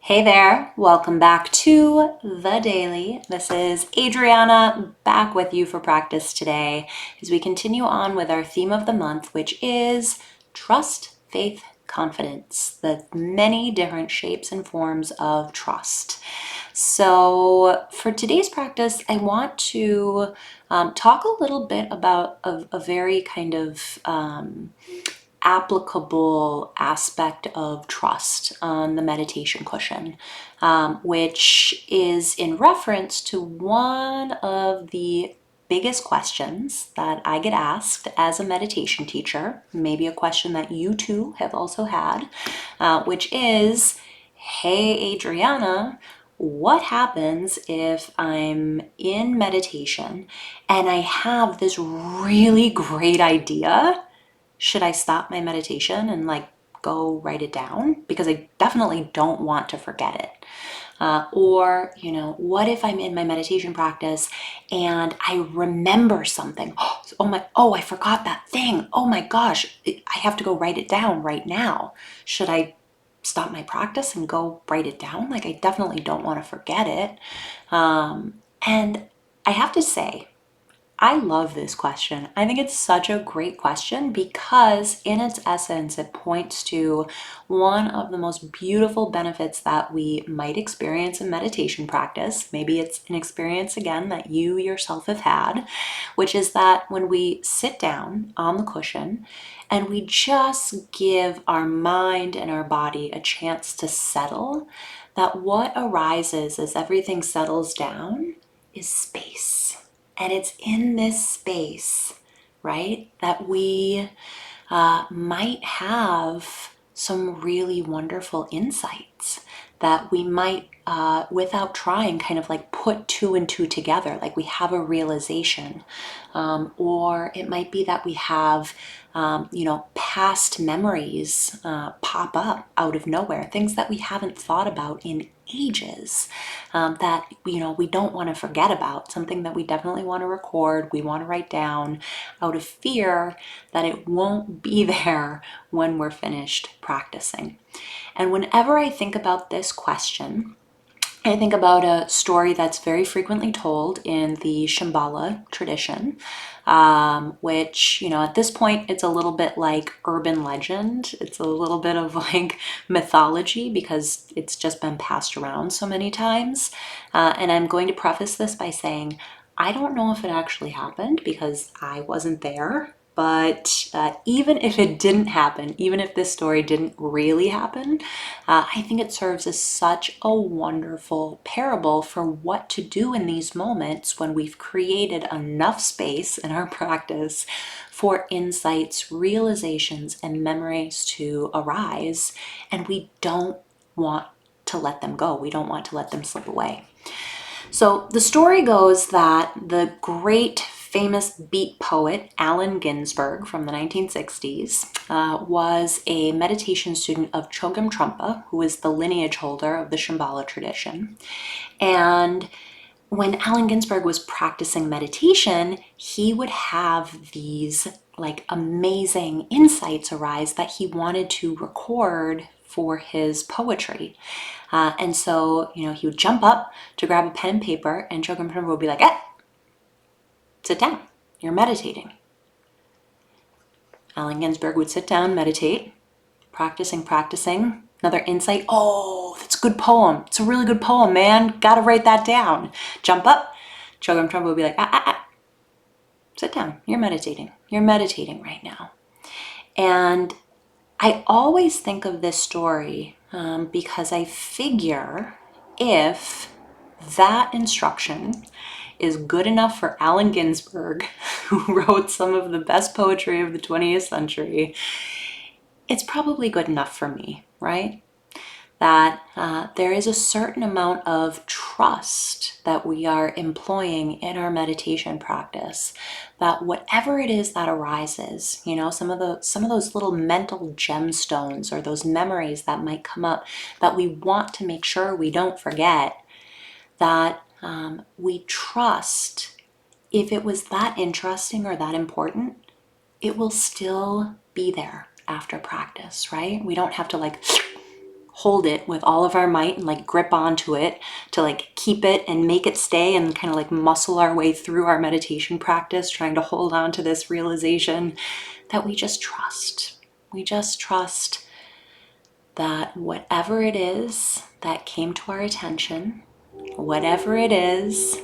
Hey there, welcome back to The Daily. This is Adriana back with you for practice today as we continue on with our theme of the month, which is trust, faith, confidence, the many different shapes and forms of trust. So for today's practice, I want to talk a little bit about a very kind of applicable aspect of trust on the meditation cushion, which is in reference to one of the biggest questions that I get asked as a meditation teacher, maybe a question that you too have also had, which is, hey, Adriana, what happens if I'm in meditation and I have this really great idea? Should I stop my meditation and go write it down? Because I definitely don't want to forget it. What if I'm in my meditation practice and I remember something? I forgot that thing. Oh my gosh, I have to go write it down right now. Should I stop my practice and go write it down? I definitely don't want to forget it. And I have to say, I love this question. I think it's such a great question because, in its essence, it points to one of the most beautiful benefits that we might experience in meditation practice. Maybe it's an experience, again, that you yourself have had, which is that when we sit down on the cushion and we just give our mind and our body a chance to settle, that what arises as everything settles down is space. And it's in this space, right, that we might have some really wonderful insights that we might, without trying, kind of put two and two together, like we have a realization. Or it might be that we have, past memories pop up out of nowhere, things that we haven't thought about in ages, that we don't want to forget about, something that we definitely want to record, we want to write down out of fear that it won't be there when we're finished practicing. And whenever I think about this question, I think about a story that's very frequently told in the Shambhala tradition, which, at this point, it's a little bit like urban legend. It's a little bit of mythology because it's just been passed around so many times. And I'm going to preface this by saying, I don't know if it actually happened because I wasn't there. But even if it didn't happen, even if this story didn't really happen, I think it serves as such a wonderful parable for what to do in these moments when we've created enough space in our practice for insights, realizations, and memories to arise, and we don't want to let them go. We don't want to let them slip away. So the story goes that the great famous beat poet Allen Ginsberg from the 1960s was a meditation student of Chogyam Trungpa, who is the lineage holder of the Shambhala tradition. And when Allen Ginsberg was practicing meditation, he would have these amazing insights arise that he wanted to record for his poetry. And so, he would jump up to grab a pen and paper, and Chogyam Trungpa would be like, sit down, you're meditating. Allen Ginsberg would sit down, meditate, practicing. Another insight, oh, that's a good poem. It's a really good poem, man. Gotta write that down. Jump up. Chogyam Trungpa would be like, sit down, you're meditating. You're meditating right now. And I always think of this story because I figure if that instruction is good enough for Allen Ginsberg, who wrote some of the best poetry of the 20th century, it's probably good enough for me, right? That there is a certain amount of trust that we are employing in our meditation practice, that whatever it is that arises, some of those little mental gemstones or those memories that might come up that we want to make sure we don't forget, that we trust if it was that interesting or that important, it will still be there after practice, right? We don't have to hold it with all of our might and like grip onto it to like keep it and make it stay, and kind of like muscle our way through our meditation practice, trying to hold on to this realization that we just trust. We just trust that whatever it is that came to our attention, whatever it is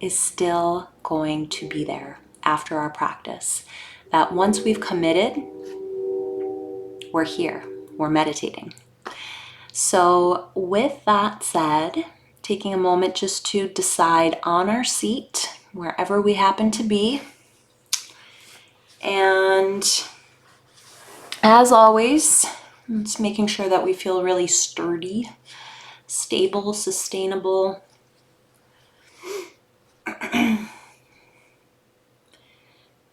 still going to be there after our practice. That once we've committed, we're here, we're meditating. So with that said, taking a moment just to decide on our seat, wherever we happen to be. And as always, it's making sure that we feel really sturdy, stable, sustainable.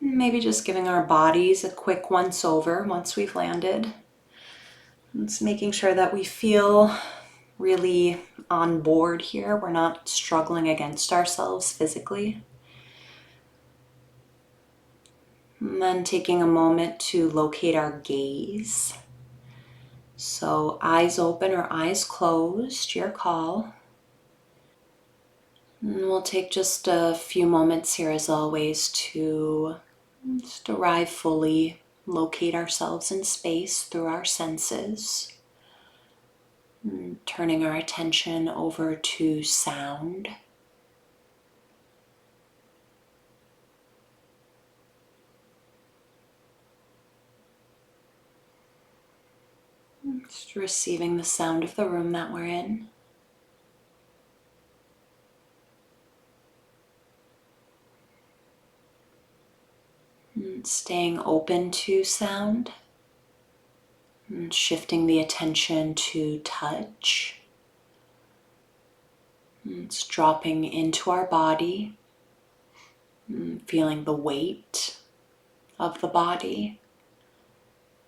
Maybe just giving our bodies a quick once over once we've landed. It's making sure that we feel really on board here. We're not struggling against ourselves physically. And then taking a moment to locate our gaze. So eyes open or eyes closed, your call. And we'll take just a few moments here as always to just arrive fully, locate ourselves in space through our senses. And turning our attention over to sound. Just receiving the sound of the room that we're in. And staying open to sound. And shifting the attention to touch. And it's dropping into our body. And feeling the weight of the body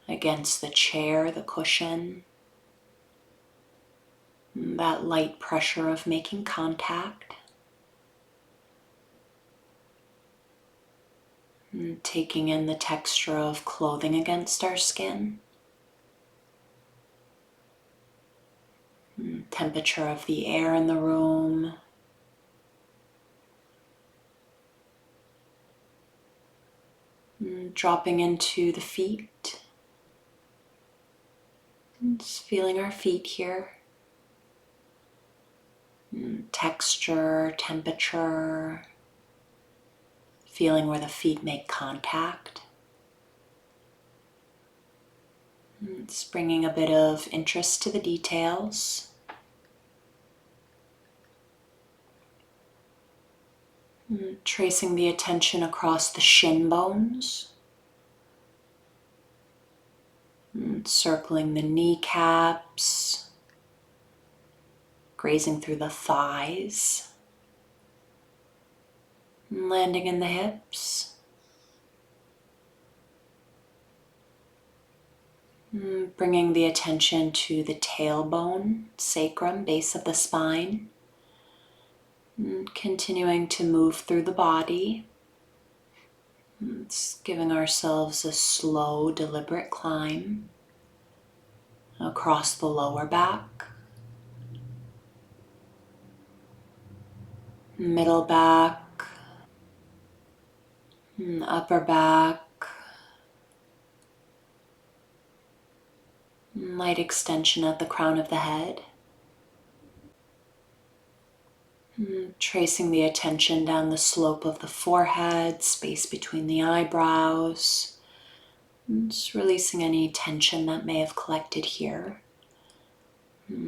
against the chair, the cushion. And that light pressure of making contact. And taking in the texture of clothing against our skin. And temperature of the air in the room. And dropping into the feet. And just feeling our feet here. And texture, temperature. Feeling where the feet make contact. It's bringing a bit of interest to the details. Tracing the attention across the shin bones. Circling the kneecaps. Grazing through the thighs. Landing in the hips. Bringing the attention to the tailbone, sacrum, base of the spine. Continuing to move through the body. It's giving ourselves a slow, deliberate climb across the lower back, middle back, upper back. Light extension at the crown of the head. Tracing the attention down the slope of the forehead, space between the eyebrows. Just releasing any tension that may have collected here.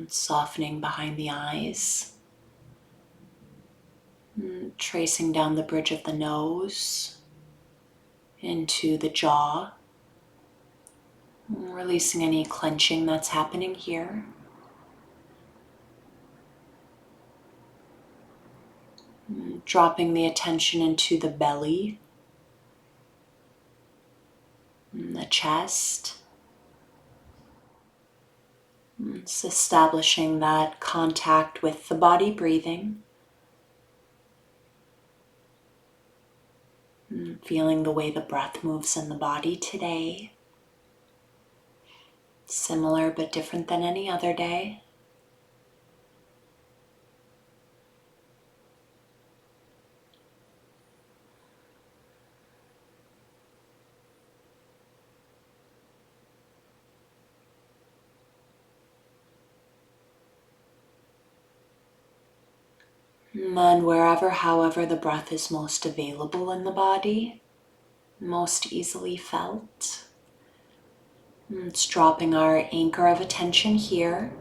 Softening behind the eyes. Tracing down the bridge of the nose into the jaw. Releasing any clenching that's happening here. Dropping the attention into the belly, the chest. It's establishing that contact with the body breathing. Feeling the way the breath moves in the body today. Similar but different than any other day. And then wherever, however, the breath is most available in the body, most easily felt, it's dropping our anchor of attention here.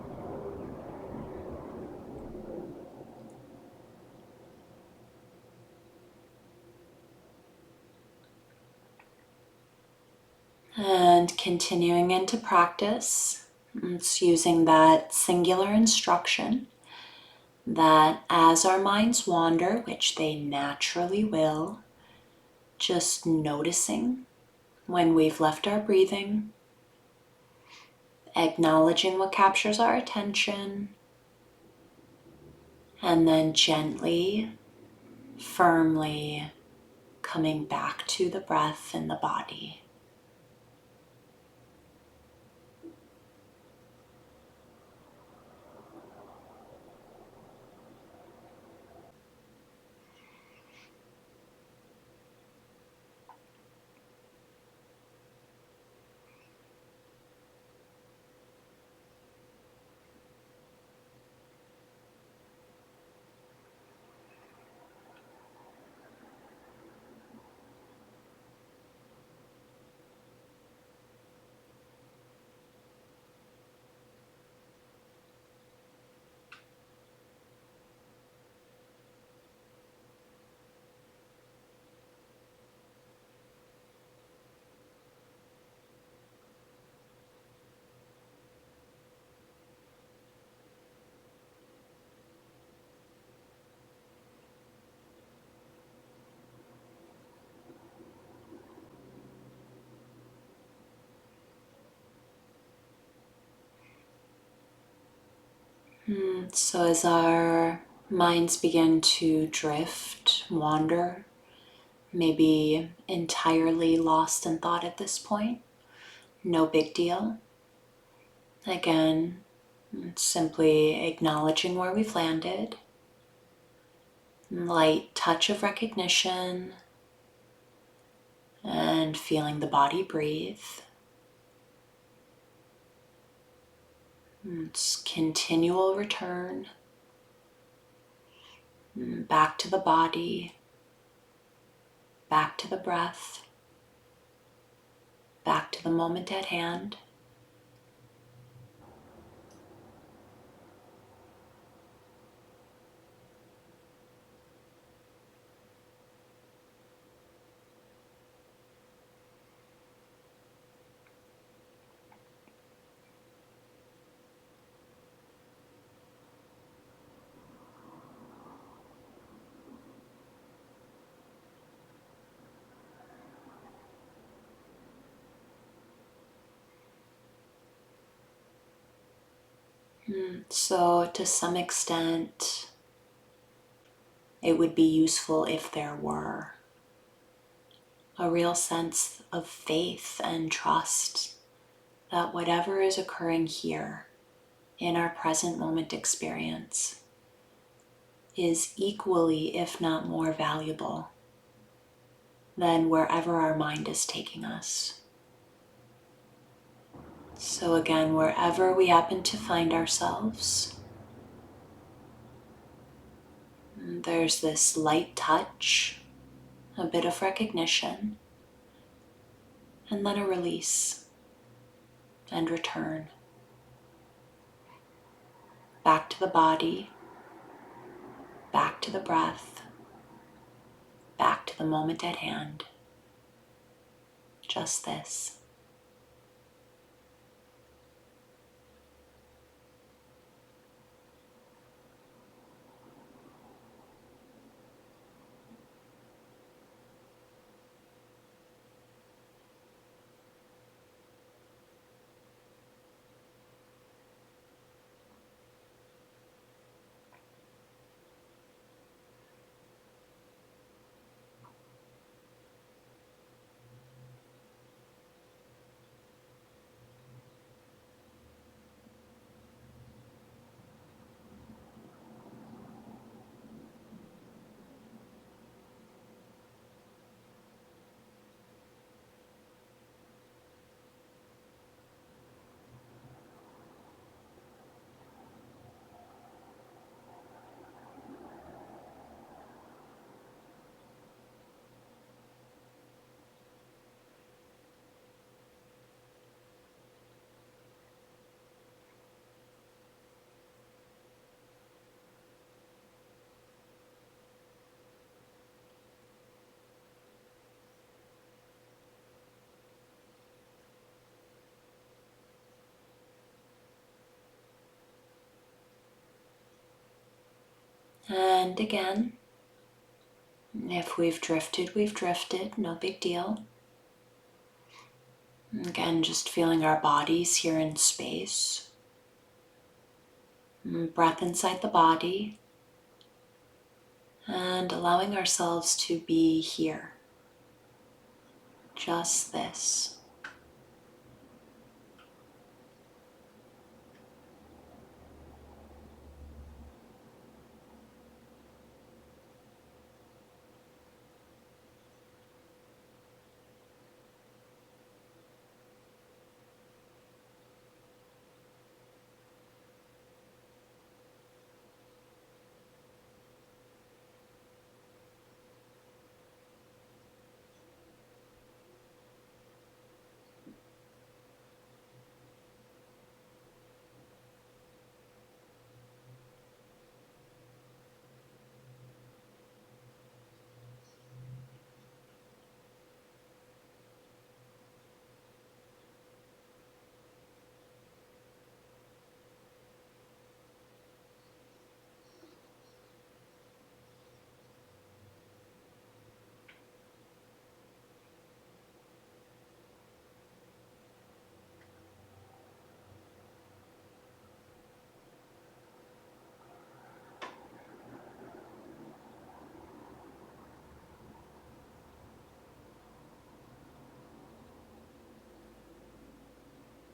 And continuing into practice, it's using that singular instruction that as our minds wander, which they naturally will, just noticing when we've left our breathing, acknowledging what captures our attention, and then gently, firmly coming back to the breath in the body. So as our minds begin to drift, wander, maybe entirely lost in thought at this point, no big deal. Again, it's simply acknowledging where we've landed, light touch of recognition, and feeling the body breathe. It's continual return back to the body, back to the breath, back to the moment at hand. So to some extent, it would be useful if there were a real sense of faith and trust that whatever is occurring here in our present moment experience is equally, if not more valuable than wherever our mind is taking us. So again, wherever we happen to find ourselves, there's this light touch, a bit of recognition, and then a release and return back to the body, back to the breath, back to the moment at hand. Just this. And again, if we've drifted, no big deal. Again, just feeling our bodies here in space. Breath inside the body. And allowing ourselves to be here. Just this.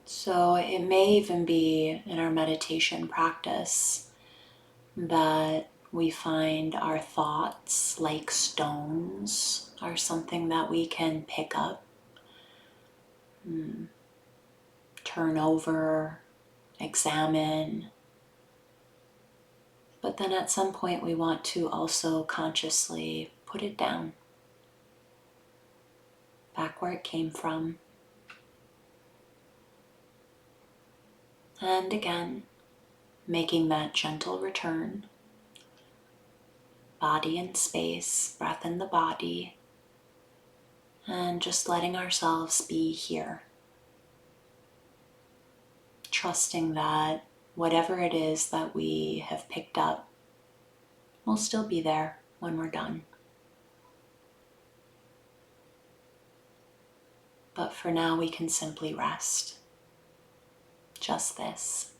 So it may even be in our meditation practice that we find our thoughts, like stones, are something that we can pick up, turn over, examine. But then at some point we want to also consciously put it down, back where it came from. And again, making that gentle return. Body in space, breath in the body, and just letting ourselves be here. Trusting that whatever it is that we have picked up will still be there when we're done. But for now, we can simply rest. Just this.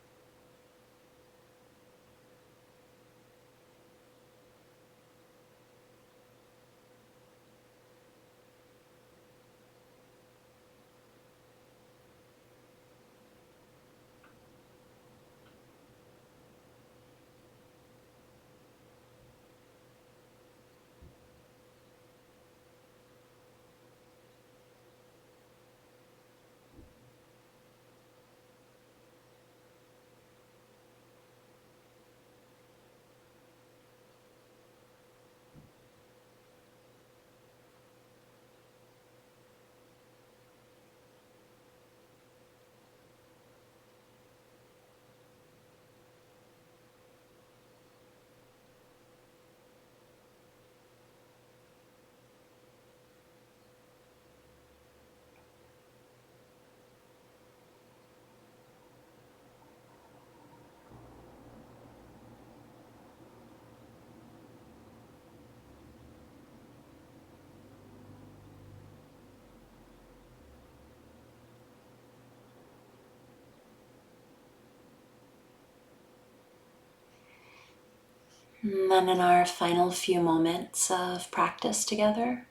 And then in our final few moments of practice together,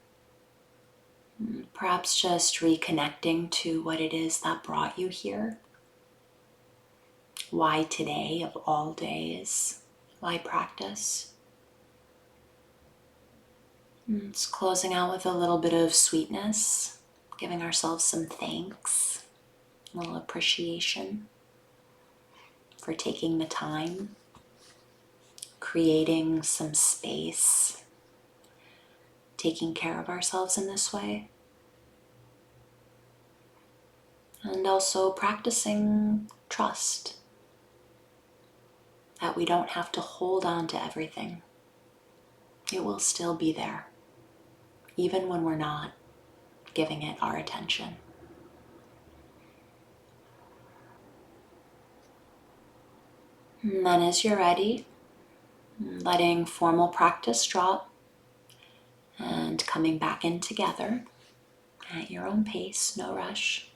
perhaps just reconnecting to what it is that brought you here. Why today of all days? Why practice? It's closing out with a little bit of sweetness, giving ourselves some thanks, a little appreciation for taking the time, creating some space, taking care of ourselves in this way. And also practicing trust, that we don't have to hold on to everything. It will still be there, even when we're not giving it our attention. And then as you're ready, letting formal practice drop and coming back in together at your own pace, no rush.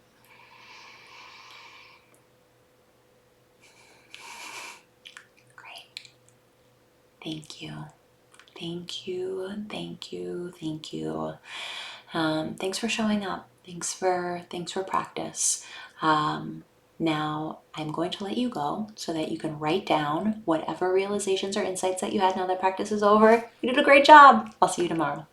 Great. Thank you. Thank you, thank you, thank you. Thanks for showing up. Thanks for practice. Now I'm going to let you go so that you can write down whatever realizations or insights that you had now that practice is over. You did a great job. I'll see you tomorrow.